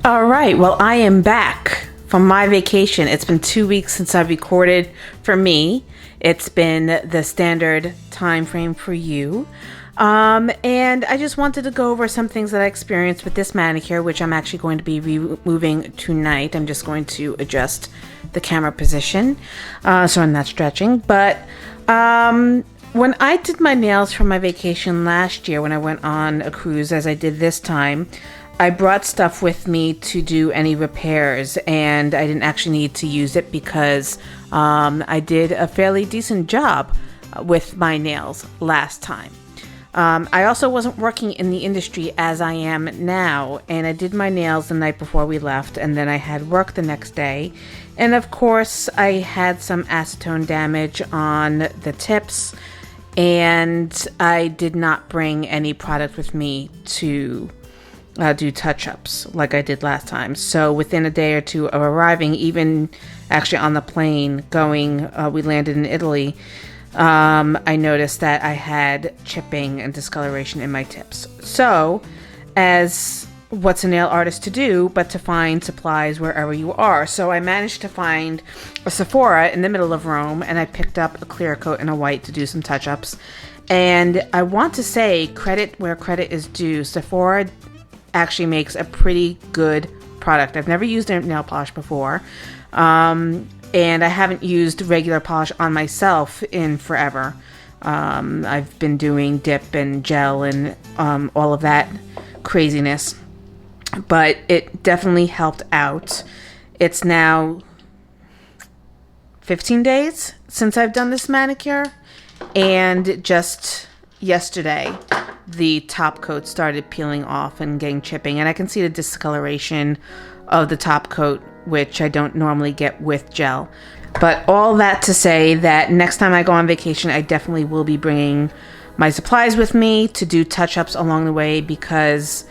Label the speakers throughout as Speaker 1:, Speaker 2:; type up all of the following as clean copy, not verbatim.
Speaker 1: All right, well, I am back from my vacation. It's been 2 weeks since I've recorded for me. It's been the standard time frame for you. And I just wanted to go over some things that I experienced with this manicure, which I'm actually going to be removing tonight. I'm just going to adjust the camera position so I'm not stretching. But when I did my nails for my vacation last year, when I went on a cruise, as I did this time, I brought stuff with me to do any repairs, and I didn't actually need to use it because I did a fairly decent job with my nails last time. I also wasn't working in the industry as I am now, and I did my nails the night before we left, and then I had work the next day. And of course, I had some acetone damage on the tips, and I did not bring any product with me to do touch-ups like I did last time. So within a day or two of arriving, even actually on the plane going, we landed in Italy, I noticed that I had chipping and discoloration in my tips. So, as what's a nail artist to do but to find supplies wherever you are. So I managed to find a Sephora in the middle of Rome, and I picked up a clear coat and a white to do some touch-ups. And I want to say, credit where credit is due, Sephora actually makes a pretty good product. I've never used a nail polish before, and I haven't used regular polish on myself in forever. I've been doing dip and gel and all of that craziness, but it definitely helped out. It's now 15 days since I've done this manicure, and just yesterday the top coat started peeling off and getting chipping, and I can see the discoloration of the top coat, which I don't normally get with gel. But all that to say that next time I go on vacation, I definitely will be bringing my supplies with me to do touch-ups along the way, because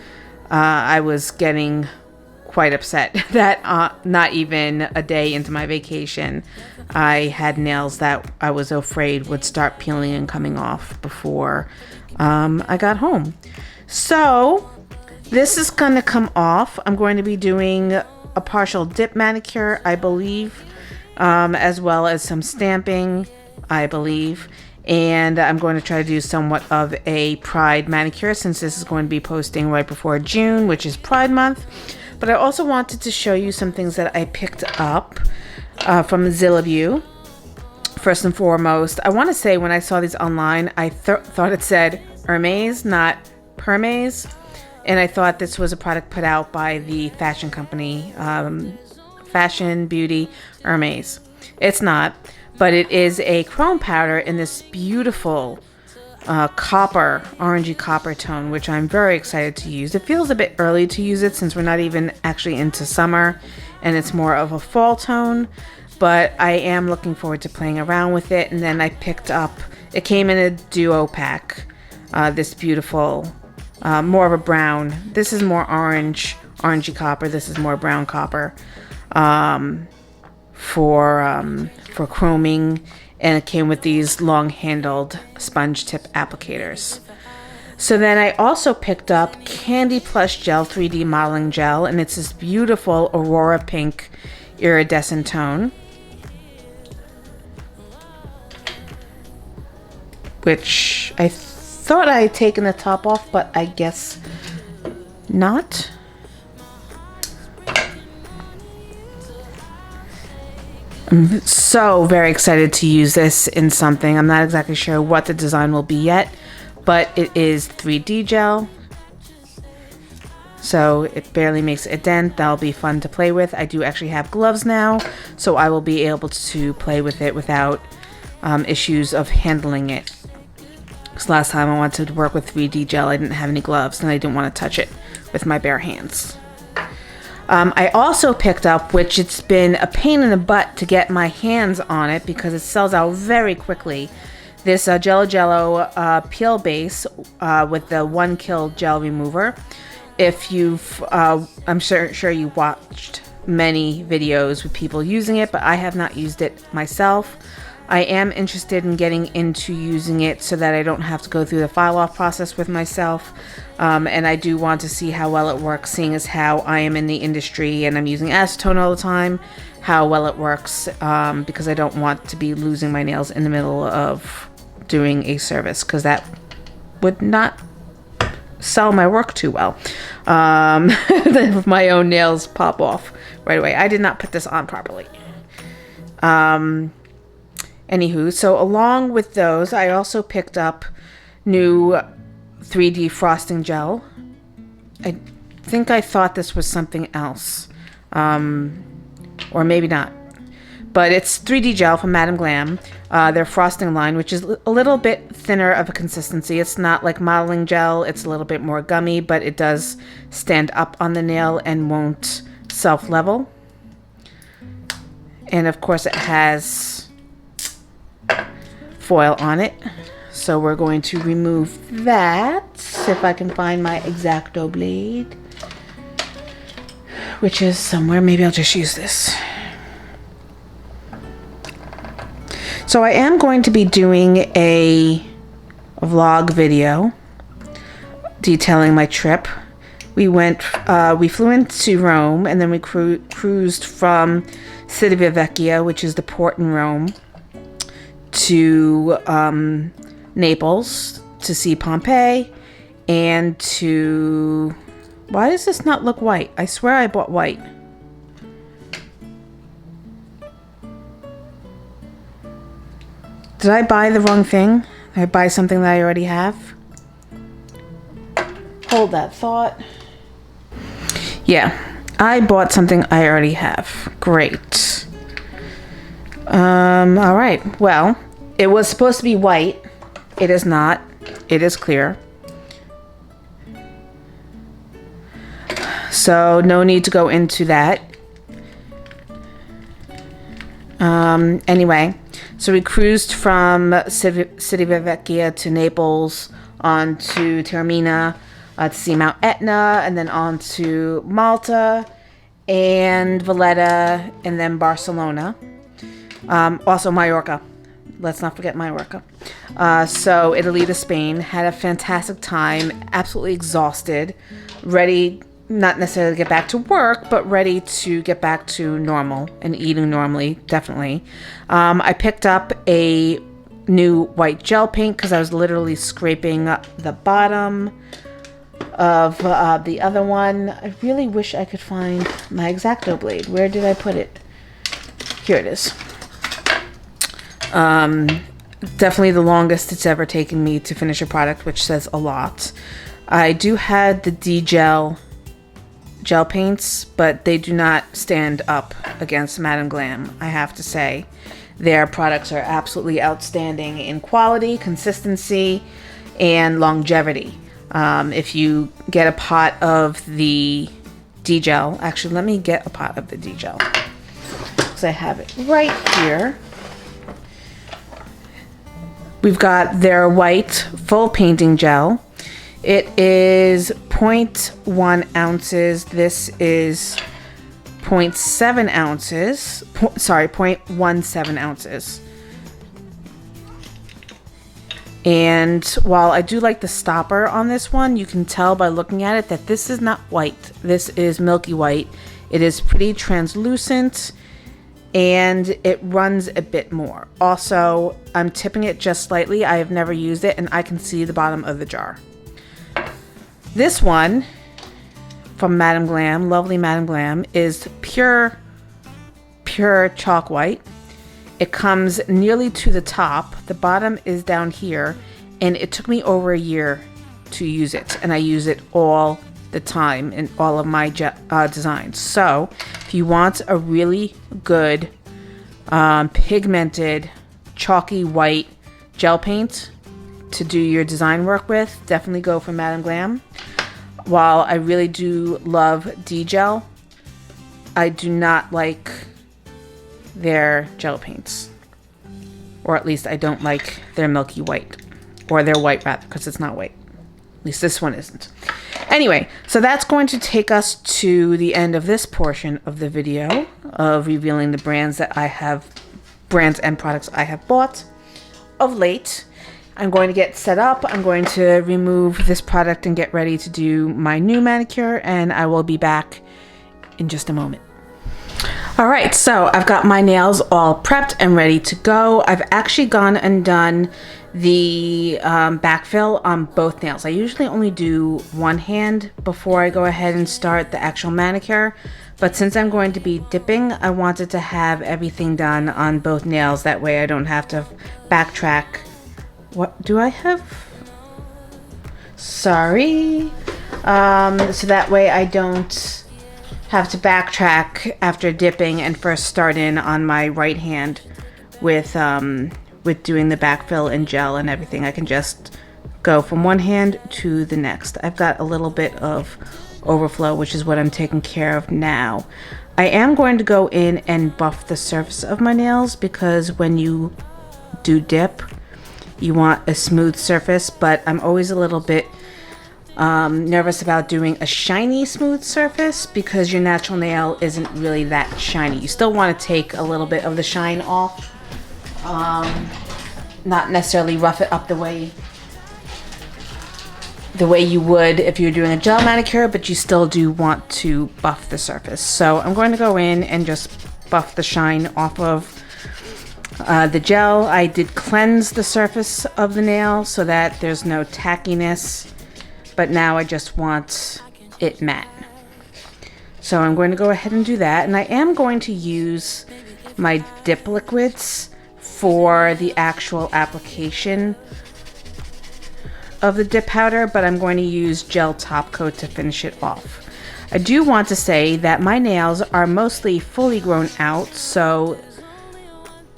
Speaker 1: I was getting quite upset that not even a day into my vacation, I had nails that I was afraid would start peeling and coming off before I got home. So this is going to come off. I'm going to be doing a partial dip manicure, I believe, as well as some stamping, I believe. And I'm going to try to do somewhat of a Pride manicure, since this is going to be posting right before June, which is Pride Month. But I also wanted to show you some things that I picked up from Zillabue. First and foremost, I want to say when I saw these online, I thought it said Hermes, not Permes. And I thought this was a product put out by the fashion company, Fashion Beauty Hermes. It's not, but it is a chrome powder in this beautiful copper, orangey copper tone, which I'm very excited to use. It feels a bit early to use it since we're not even actually into summer, and it's more of a fall tone, but I am looking forward to playing around with it. And then I picked up, it came in a duo pack, this beautiful, more of a brown. This is more orangey copper. This is more brown copper for chroming, and it came with these long-handled sponge tip applicators. So then I also picked up Candy Plus Gel 3D Modeling Gel, and it's this beautiful Aurora Pink iridescent tone, which I thought I had taken the top off, but I guess not. I'm so very excited to use this in something. I'm not exactly sure what the design will be yet, but it is 3D gel, so it barely makes a dent. That'll be fun to play with. I do actually have gloves now, so I will be able to play with it without issues of handling it. Because last time I wanted to work with 3D gel, I didn't have any gloves, and I didn't want to touch it with my bare hands. I also picked up, which it's been a pain in the butt to get my hands on it because it sells out very quickly, this Jello peel base with the 1 kill gel remover. If you've, I'm sure you watched many videos with people using it, but I have not used it myself. I am interested in getting into using it so that I don't have to go through the file off process with myself. And I do want to see how well it works, seeing as how I am in the industry and I'm using acetone all the time, how well it works, because I don't want to be losing my nails in the middle of doing a service, because that would not sell my work too well. If my own nails pop off right away. I did not put this on properly. Anywho, so along with those, I also picked up new 3D frosting gel. I think I thought this was something else, or maybe not. But it's 3D gel from Madam Glam, their frosting line, which is a little bit thinner of a consistency. It's not like modeling gel, it's a little bit more gummy, but it does stand up on the nail and won't self-level. And of course it has foil on it. So we're going to remove that, if I can find my X-Acto blade, which is somewhere. Maybe I'll just use this. So I am going to be doing a vlog video detailing my trip. We flew into Rome, and then we cruised from Civitavecchia, which is the port in Rome, to Naples to see Pompeii, and to... Why does this not look white? I swear I bought white. Did I buy the wrong thing? Did I buy something that I already have? Hold that thought. Yeah, I bought something I already have. Great. All right. Well, it was supposed to be white. It is not. It is clear. So no need to go into that. Anyway, so we cruised from Civitavecchia to Naples, on to Taormina to see Mount Etna, and then on to Malta and Valletta, and then Barcelona. Also Mallorca. Let's not forget Mallorca. So Italy to Spain. Had a fantastic time. Absolutely exhausted. Ready, not necessarily to get back to work, but ready to get back to normal and eating normally, definitely. I picked up a new white gel paint because I was literally scraping the bottom of the other one. I really wish I could find my X-Acto blade. Where did I put it? Here it is. Definitely the longest it's ever taken me to finish a product, which says a lot. I do have the DGel gel paints, but they do not stand up against Madam Glam, I have to say. Their products are absolutely outstanding in quality, consistency, and longevity. If you get a pot of the DGel, actually let me get a pot of the DGel, because I have it right here. We've got their white full painting gel. It is 0.1 ounces. This is 0.7 ounces. 0.17 ounces. And while I do like the stopper on this one, you can tell by looking at it that this is not white. This is milky white. It is pretty translucent, and it runs a bit more. Also, I'm tipping it just slightly. I have never used it, and I can see the bottom of the jar. This one from Madam Glam, lovely Madam Glam, is pure chalk white. It comes nearly to the top. The bottom is down here, and it took me over a year to use it, and I use it all the time in all of my designs. So if you want a really good pigmented chalky white gel paint to do your design work with, definitely go for Madam Glam. While I really do love DGel, I do not like their gel paints, or at least I don't like their milky white, or their white rather, because it's not white. At least this one isn't. Anyway, so that's going to take us to the end of this portion of the video of revealing the brands that I have brands and products I have bought of late. I'm going to get set up. I'm going to remove this product and get ready to do my new manicure, and I will be back in just a moment. All right, so I've got my nails all prepped and ready to go. I've actually gone and done the backfill on both nails. I usually only do one hand before I go ahead and start the actual manicure, but since I'm going to be dipping, I wanted to have everything done on both nails. That way I don't have to backtrack. What do I have? Sorry. So that way I don't have to backtrack after dipping and first start in on my right hand with doing the backfill and gel and everything. I can just go from one hand to the next. I've got a little bit of overflow, which is what I'm taking care of now. I am going to go in and buff the surface of my nails because when you do dip, you want a smooth surface, but I'm always a little bit nervous about doing a shiny smooth surface because your natural nail isn't really that shiny. You still want to take a little bit of the shine off, not necessarily rough it up the way you would if you're doing a gel manicure, but you still do want to buff the surface. So I'm going to go in and just buff the shine off of the gel. I did cleanse the surface of the nail so that there's no tackiness, but now I just want it matte. So I'm going to go ahead and do that, and I am going to use my dip liquids for the actual application of the dip powder, but I'm going to use gel top coat to finish it off. I do want to say that my nails are mostly fully grown out, so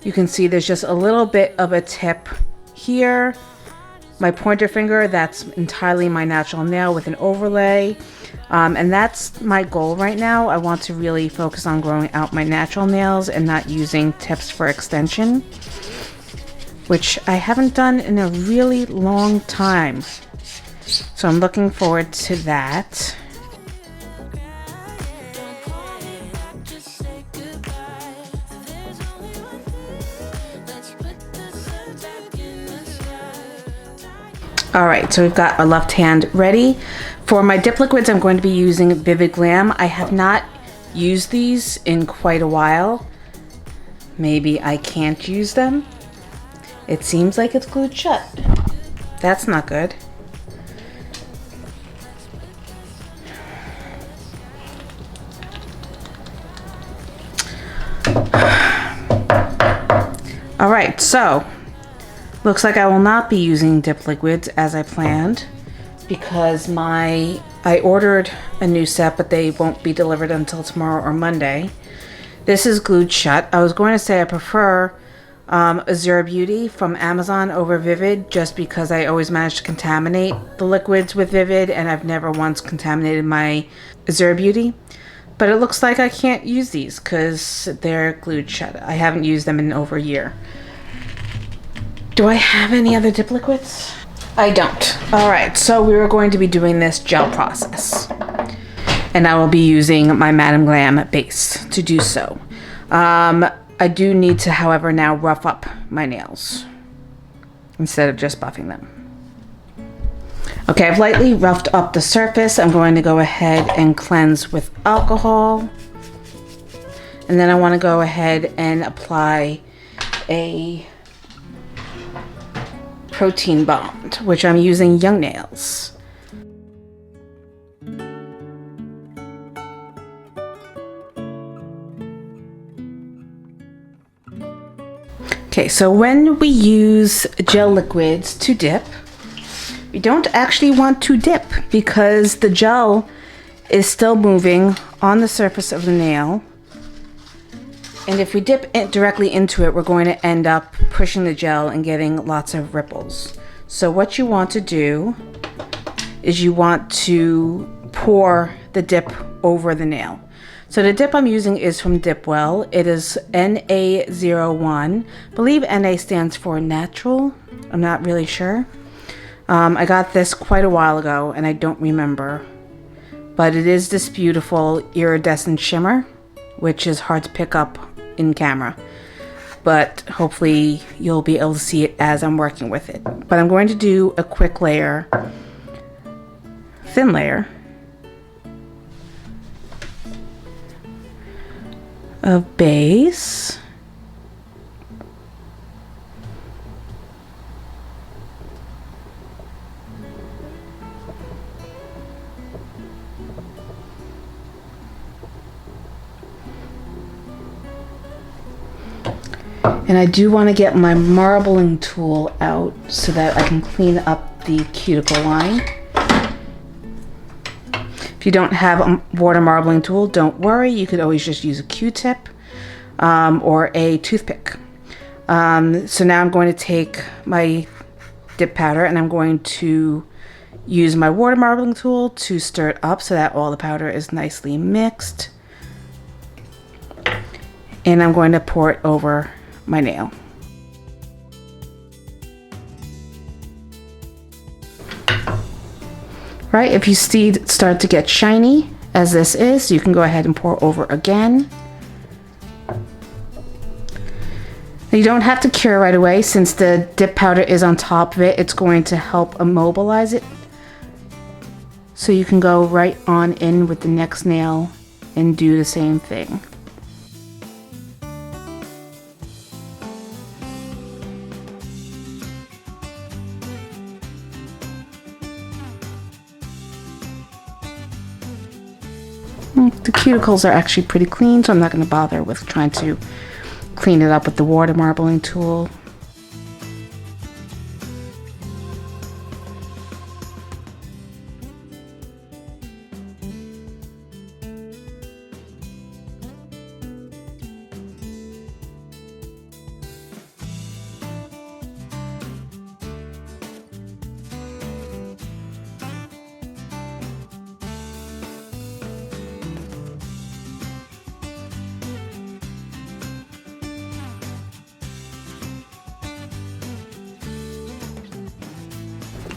Speaker 1: you can see there's just a little bit of a tip here. My pointer finger, that's entirely my natural nail with an overlay. And that's my goal right now. I want to really focus on growing out my natural nails and not using tips for extension, which I haven't done in a really long time. So I'm looking forward to that. All right, so we've got our left hand ready. For my dip liquids, I'm going to be using Vivid Glam. I have not used these in quite a while. Maybe I can't use them. It seems like it's glued shut. That's not good. All right, so looks like I will not be using dip liquids as I planned because I ordered a new set, but they won't be delivered until tomorrow or Monday. This is glued shut. I was going to say I prefer Azure Beauty from Amazon over Vivid just because I always manage to contaminate the liquids with Vivid, and I've never once contaminated my Azure Beauty. But it looks like I can't use these because they're glued shut. I haven't used them in over a year. Do I have any other dip liquids? I don't. All right, so we were going to be doing this gel process, and I will be using my Madam Glam base to do so. I do need to, however, now rough up my nails instead of just buffing them. Okay, I've lightly roughed up the surface. I'm going to go ahead and cleanse with alcohol, and then I want to go ahead and apply a protein bond, which I'm using Young Nails. Okay, so when we use gel liquids to dip, we don't actually want to dip because the gel is still moving on the surface of the nail. And if we dip it directly into it, we're going to end up pushing the gel and getting lots of ripples. So what you want to do is you want to pour the dip over the nail. So the dip I'm using is from Dipwell. It is NA01. I believe NA stands for natural. I'm not really sure. I got this quite a while ago and I don't remember. But it is this beautiful iridescent shimmer, which is hard to pick up in camera. but hopefully you'll be able to see it as I'm working with it. But I'm going to do a quick layer, thin layer of base. And I do want to get my marbling tool out so that I can clean up the cuticle line. If you don't have a water marbling tool, don't worry. You could always just use a Q-tip or a toothpick. So now I'm going to take my dip powder and I'm going to use my water marbling tool to stir it up so that all the powder is nicely mixed. And I'm going to pour it over my nail. Right, if you see it start to get shiny, as this is, you can go ahead and pour over again. Now, you don't have to cure right away since the dip powder is on top of it. It's going to help immobilize it. So you can go right on in with the next nail and do the same thing. The cuticles are actually pretty clean, so I'm not going to bother with trying to clean it up with the water marbling tool.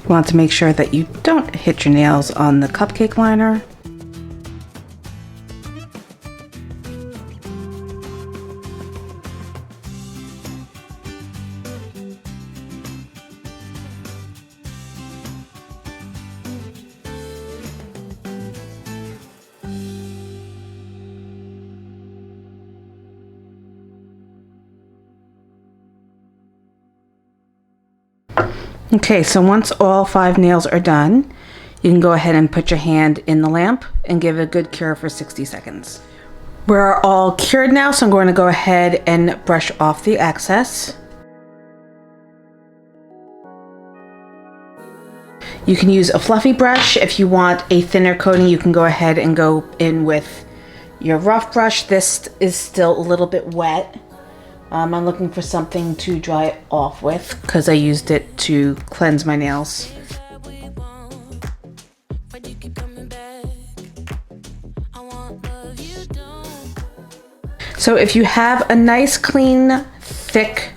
Speaker 1: You want to make sure that you don't hit your nails on the cupcake liner. Okay, so once all 5 nails are done, you can go ahead and put your hand in the lamp and give it a good cure for 60 seconds. We're all cured now, so I'm going to go ahead and brush off the excess. You can use a fluffy brush. If you want a thinner coating, you can go ahead and go in with your rough brush. This is still a little bit wet. I'm looking for something to dry it off with because I used it to cleanse my nails. So if you have a nice clean thick,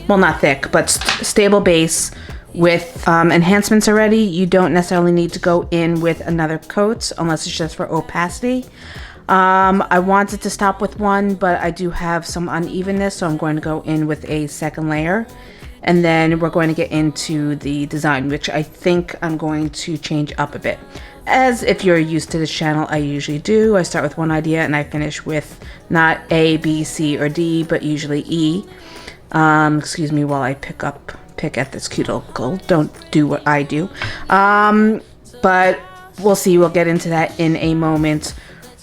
Speaker 1: well not thick, but stable base with enhancements already, you don't necessarily need to go in with another coat unless it's just for opacity. I wanted to stop with one, but I do have some unevenness, so I'm going to go in with a second layer. And then we're going to get into the design, which I think I'm going to change up a bit. As if you're used to this channel, I usually do. I start with one idea and I finish with not A, B, C, or D, but usually E. Excuse me while I pick at this cuticle. Don't do what I do. But we'll see. We'll get into that in a moment.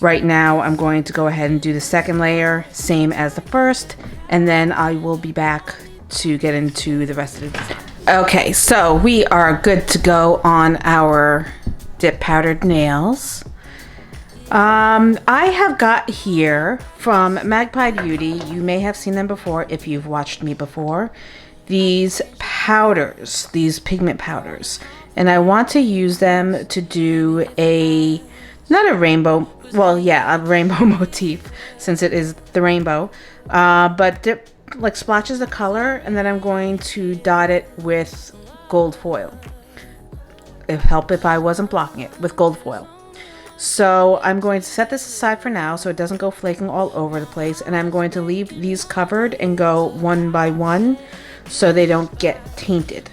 Speaker 1: Right now, I'm going to go ahead and do the second layer, same as the first, and then I will be back to get into the rest of the design. Okay, so we are good to go on our dip powdered nails. I have got here from Magpie Beauty, you may have seen them before if you've watched me before, these powders, these pigment powders. And I want to use them to do not a rainbow, well, yeah, a rainbow motif since it is the rainbow, but dip like splotches of color, and then I'm going to dot it with gold foil. It'd help if I wasn't blocking it with gold foil. So I'm going to set this aside for now so it doesn't go flaking all over the place. And I'm going to leave these covered and go one by one so they don't get tainted.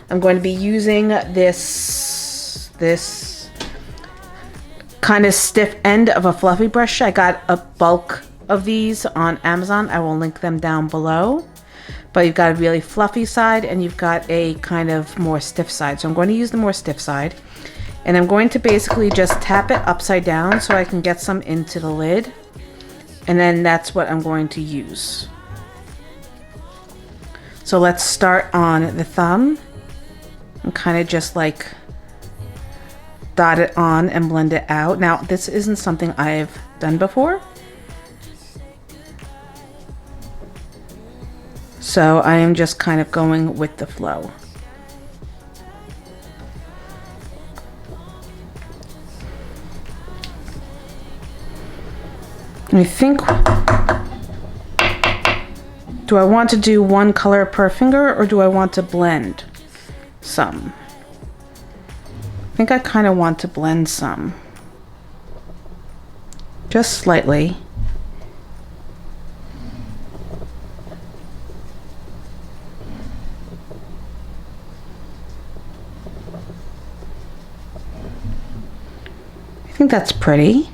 Speaker 1: I'm going to be using this kind of stiff end of a fluffy brush. I got a bulk of these on Amazon. I will link them down below. But you've got a really fluffy side and you've got a kind of more stiff side. So I'm going to use the more stiff side. And I'm going to basically just tap it upside down so I can get some into the lid. And then that's what I'm going to use. So let's start on the thumb and kind of just like dot it on and blend it out. Now, this isn't something I've done before. So I am just kind of going with the flow. I think, do I want to do one color per finger or do I want to blend some? I think I kind of want to blend some. Just slightly. I think that's pretty.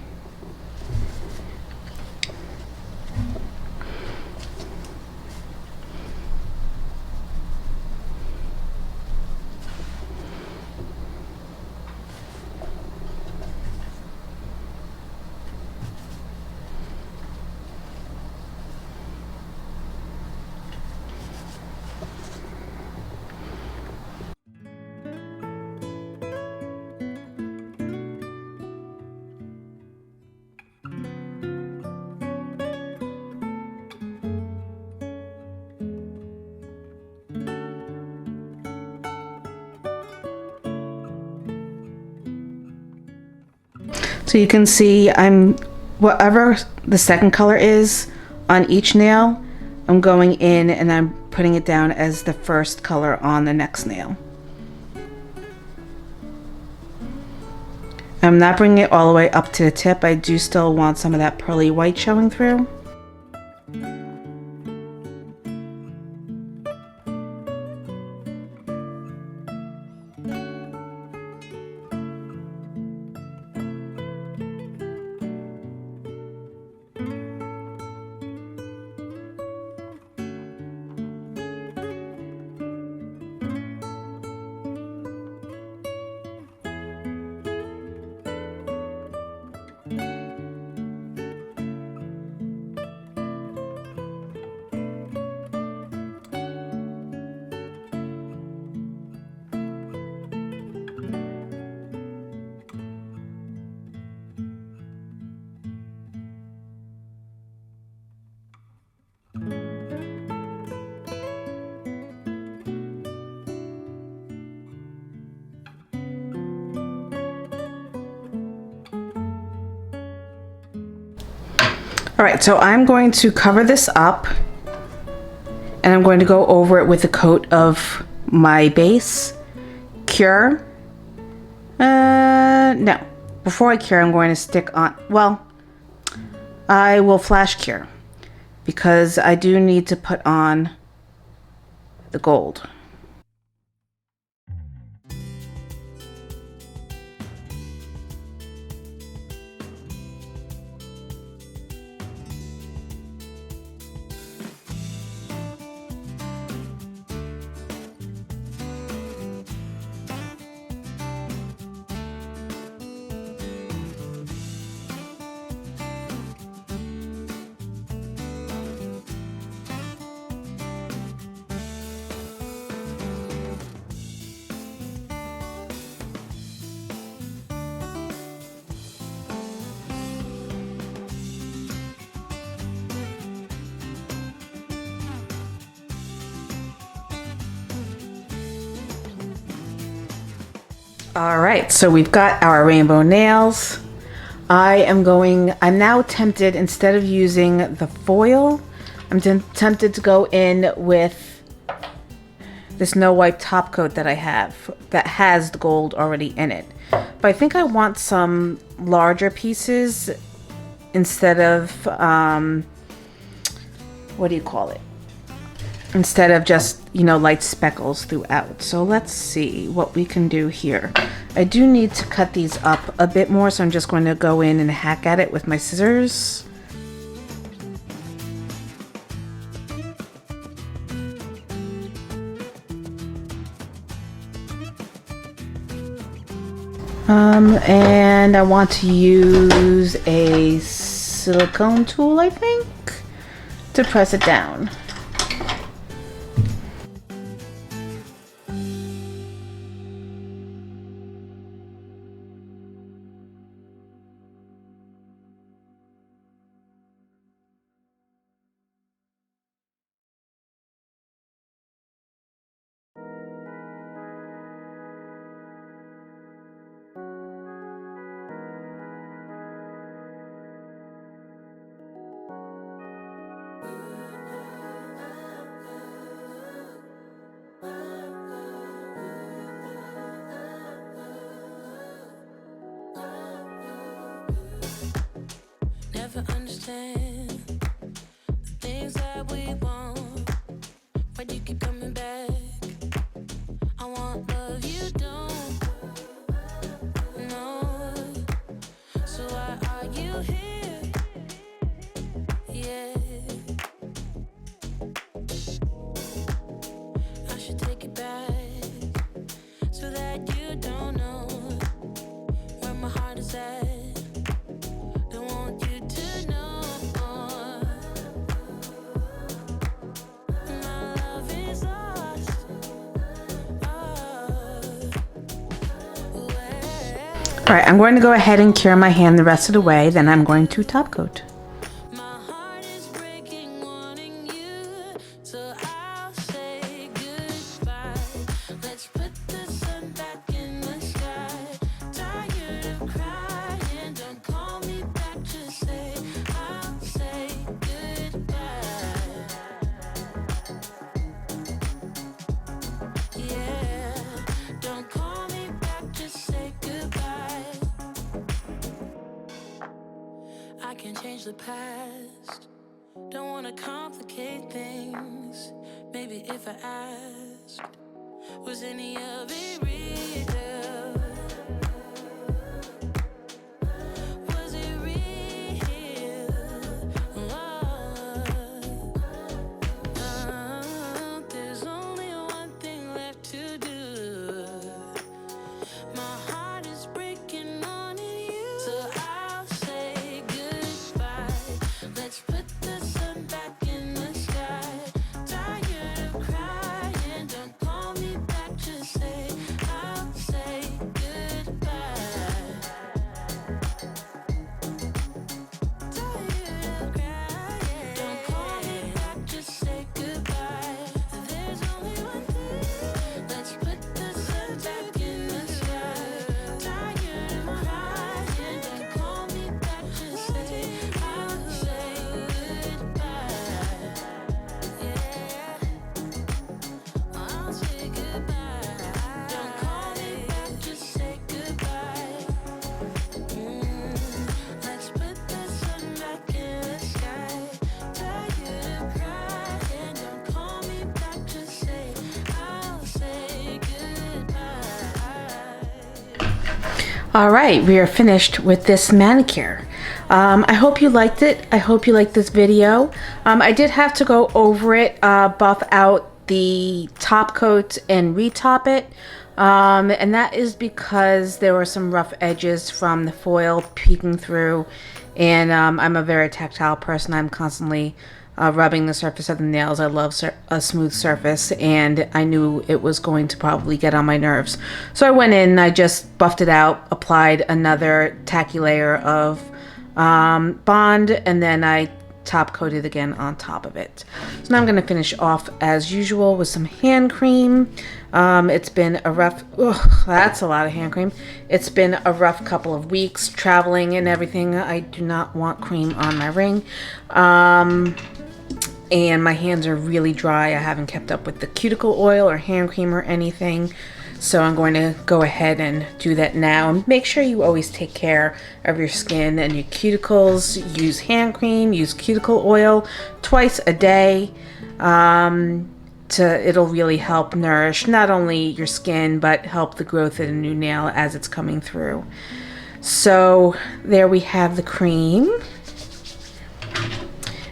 Speaker 1: So you can see whatever the second color is on each nail, I'm going in and I'm putting it down as the first color on the next nail. I'm not bringing it all the way up to the tip. I do still want some of that pearly white showing through. All right, so I'm going to cover this up and I'm going to go over it with a coat of my base. Cure. No. Before I cure, I'm going to stick on, well, I will flash cure because I do need to put on the gold. All right, so we've got our rainbow nails. I'm now tempted, instead of using the foil, I'm tempted to go in with this no wipe top coat that I have that has the gold already in it. but I think I want some larger pieces instead of, what do you call it? Instead of just, you know, light speckles throughout. So let's see what we can do here. I do need to cut these up a bit more, so I'm just going to go in and hack at it with my scissors. And I want to use a silicone tool, I think, to press it down.
Speaker 2: Understand the things that we want, but you keep coming back. I want love you don't know, so why are you here? Yeah, I should take it back so that you don't know where my heart is at.
Speaker 1: All right, I'm going to go ahead and cure my hand the rest of the way, then I'm going to top coat.
Speaker 2: The past, don't wanna complicate things. Maybe if I asked, was any of it real? Was it real? There's only one thing left to do. My heart is breaking on you, so I'll say goodbye. Let's put the sun back in the sky. Tired of crying, don't call me back, just say I'll say goodbye. Tired of crying, don't call me back, just say goodbye. There's only one thing. Let's put the sun back in the sky. Tired of crying, don't call me back, just say I'll say goodbye. Yeah, I'll say goodbye. Don't call me back, just say goodbye. Let's put the sun back in the sky. Tired of crying, don't call me back, just say I'll say goodbye.
Speaker 1: All right, we are finished with this manicure. I hope you liked it. I hope you liked this video. I did have to go over it, buff out the top coat and retop it. And that is because there were some rough edges from the foil peeking through. And I'm a very tactile person. I'm constantly rubbing the surface of the nails. I love a smooth surface, and I knew it was going to probably get on my nerves. So I went in and I just buffed it out, applied another tacky layer of bond, and then I top coated again on top of it. So now I'm going to finish off as usual with some hand cream. It's been a rough, that's a lot of hand cream. It's been a rough couple of weeks traveling and everything. I do not want cream on my ring. And my hands are really dry. I haven't kept up with the cuticle oil or hand cream or anything. So I'm going to go ahead and do that now. And make sure you always take care of your skin and your cuticles. Use hand cream, use cuticle oil twice a day. It'll really help nourish not only your skin, but help the growth of a new nail as it's coming through. So there we have the cream.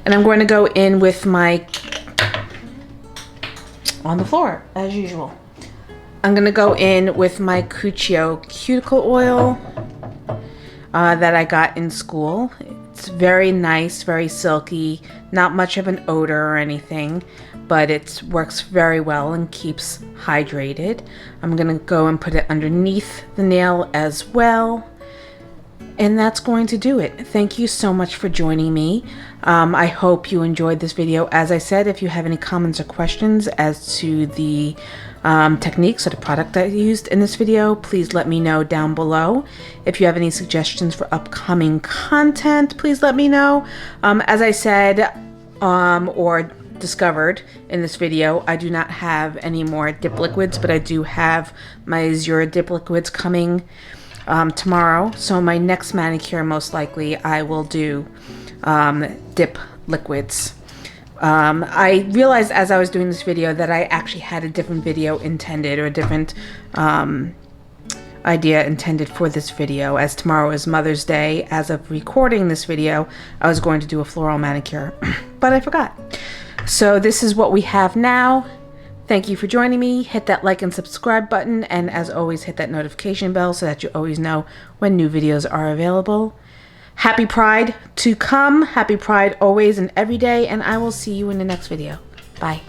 Speaker 1: And I'm going to go in with my, on the floor, as usual. I'm going to go in with my Cuccio cuticle oil that I got in school. It's very nice, very silky, not much of an odor or anything, but it works very well and keeps hydrated. I'm going to go and put it underneath the nail as well. And that's going to do it. Thank you so much for joining me. I hope you enjoyed this video. As I said, if you have any comments or questions as to the techniques or the product I used in this video, please let me know down below. If you have any suggestions for upcoming content, please let me know. As I said, or discovered in this video, I do not have any more dip liquids, but I do have my Sora dip liquids coming tomorrow. So my next manicure, most likely, I will do dip liquids. I realized as I was doing this video that I actually had a different video intended, or a different idea intended for this video. As tomorrow is Mother's Day, as of recording this video, I was going to do a floral manicure, but I forgot. So this is what we have now. Thank you for joining me. Hit that like and subscribe button, and as always, hit that notification bell so that you always know when new videos are available. Happy Pride to come. Happy Pride always and every day, and I will see you in the next video. Bye.